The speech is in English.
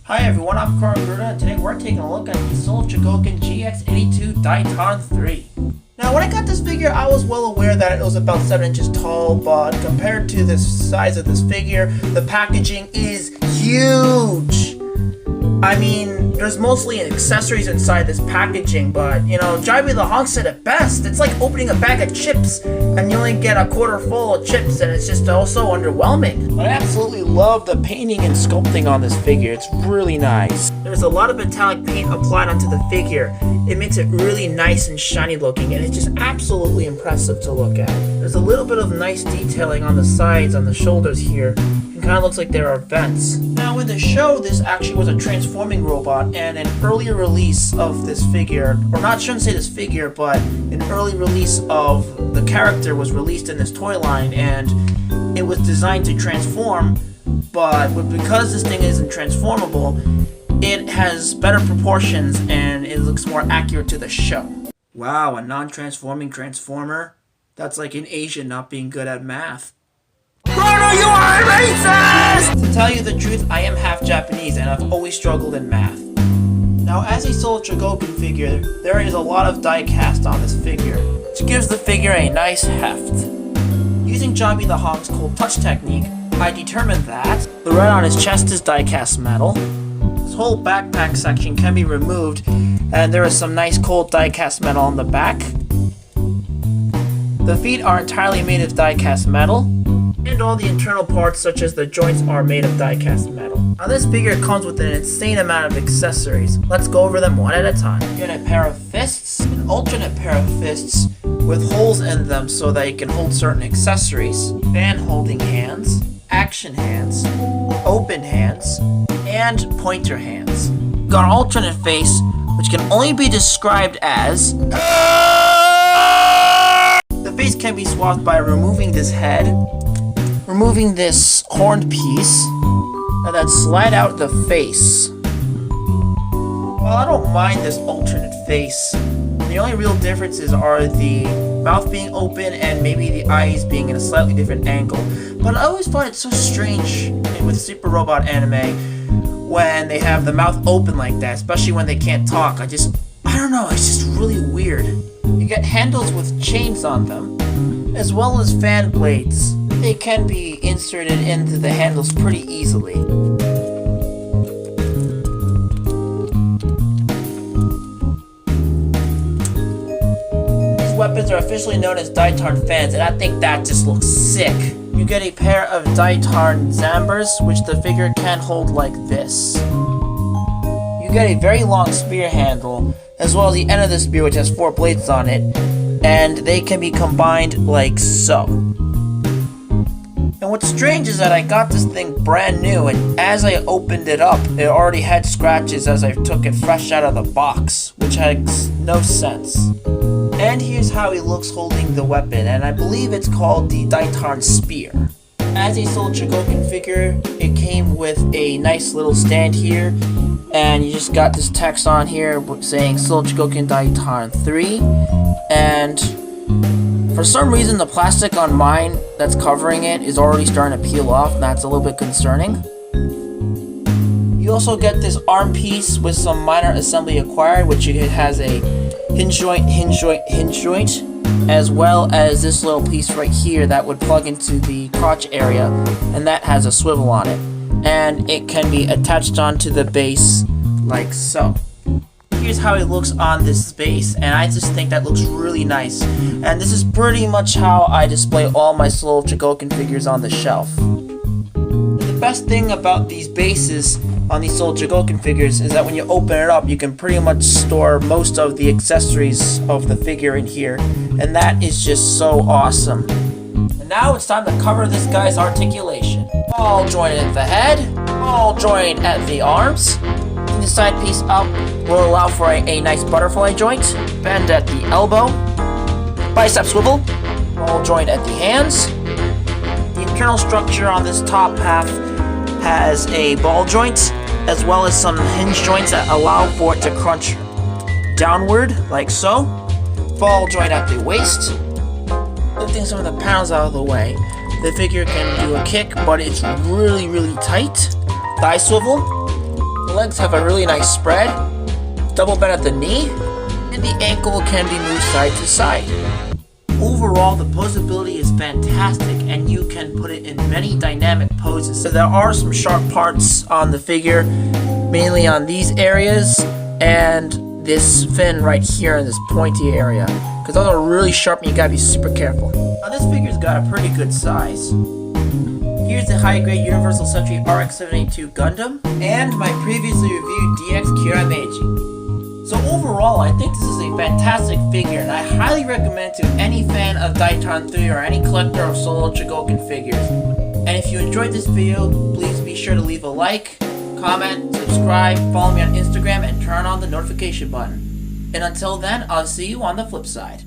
Hi everyone, I'm Gruda, and today we're taking a look at the Chogokin GX-82 Daitarn 3. Now when I got this figure, I was well aware that it was about 7 inches tall, but compared to the size of this figure, the packaging is huge! I mean, there's mostly accessories inside this packaging, but, you know, JobbyTheHong said it best. It's like opening a bag of chips, and you only get a quarter full of chips, and it's just also underwhelming. But I absolutely love the painting and sculpting on this figure. It's really nice. There's a lot of metallic paint applied onto the figure. It makes it really nice and shiny looking, and it's just absolutely impressive to look at. There's a little bit of nice detailing on the sides, on the shoulders here. It kind of looks like there are vents. Now in the show, this actually was a transforming robot, and an earlier release of this figure, or not, shouldn't say this figure, but an early release of the character was released in this toy line, and it was designed to transform, but because this thing isn't transformable, it has better proportions and it looks more accurate to the show. Wow, a non-transforming transformer? That's like an Asian not being good at math. Bruno, you are racist! To tell you the truth, I am half Japanese and I've always struggled in math. Now, as a sole Chogokin figure, there is a lot of die cast on this figure, which gives the figure a nice heft. Using JobbyTheHong's cold touch technique, I determined that the red on his chest is die cast metal, his whole backpack section can be removed, and there is some nice cold die cast metal on the back. The feet are entirely made of die cast metal, and all the internal parts such as the joints are made of die cast metal. Now this figure comes with an insane amount of accessories. Let's go over them one at a time. You get a pair of fists, an alternate pair of fists with holes in them so that you can hold certain accessories, fan holding hands, action hands, open hands, and pointer hands. You got an alternate face which can only be described as the face can be swapped by removing this head, removing this horned piece, and then slide out the face. Well, I don't mind this alternate face. The only real differences are the mouth being open and maybe the eyes being in a slightly different angle. But I always find it so strange with Super Robot anime when they have the mouth open like that, especially when they can't talk. I don't know, it's just really weird. You get handles with chains on them, as well as fan blades. They can be inserted into the handles pretty easily. These weapons are officially known as Daitarn fans, and I think that just looks sick. You get a pair of Daitarn Zambers, which the figure can hold like this. You get a very long spear handle, as well as the end of the spear, which has 4 blades on it, and they can be combined like so. And what's strange is that I got this thing brand new, and as I opened it up, it already had scratches as I took it fresh out of the box, which makes no sense. And here's how he looks holding the weapon, and I believe it's called the Daitarn Spear. As a sole Chogokin figure, it came with a nice little stand here, and you just got this text on here saying Sole Chogokin Daitarn 3, and for some reason the plastic on mine that's covering it is already starting to peel off, and that's a little bit concerning. You also get this arm piece with some minor assembly acquired, which it has a hinge joint, as well as this little piece right here that would plug into the crotch area, and that has a swivel on it. And it can be attached onto the base like so. Here's how it looks on this base, and I just think that looks really nice. And this is pretty much how I display all my Sole Chogokin figures on the shelf. The best thing about these bases on these Sole Chogokin figures is that when you open it up, you can pretty much store most of the accessories of the figure in here, and that is just so awesome. And now it's time to cover this guy's articulation. Ball joint at the head, ball joint at the arms. The side piece up will allow for a nice butterfly joint, bend at the elbow, bicep swivel, ball joint at the hands. The internal structure on this top half has a ball joint, as well as some hinge joints that allow for it to crunch downward, like so. Ball joint at the waist. Lifting some of the panels out of the way, the figure can do a kick, but it's really tight. Thigh swivel. legs have a really nice spread, double bend at the knee, and the ankle can be moved side to side. Overall, the posability is fantastic and you can put it in many dynamic poses. So there are some sharp parts on the figure, mainly on these areas and this fin right here in this pointy area, because those are really sharp and you gotta be super careful. Now this figure's got a pretty good size. Here's the high-grade Universal Century RX-782 Gundam, and my previously reviewed DX So overall, I think this is a fantastic figure, and I highly recommend to any fan of Daitarn 3 or any collector of solo Chogokin figures. And if you enjoyed this video, please be sure to leave a like, comment, subscribe, follow me on Instagram, and turn on the notification button. And until then, I'll see you on the flip side.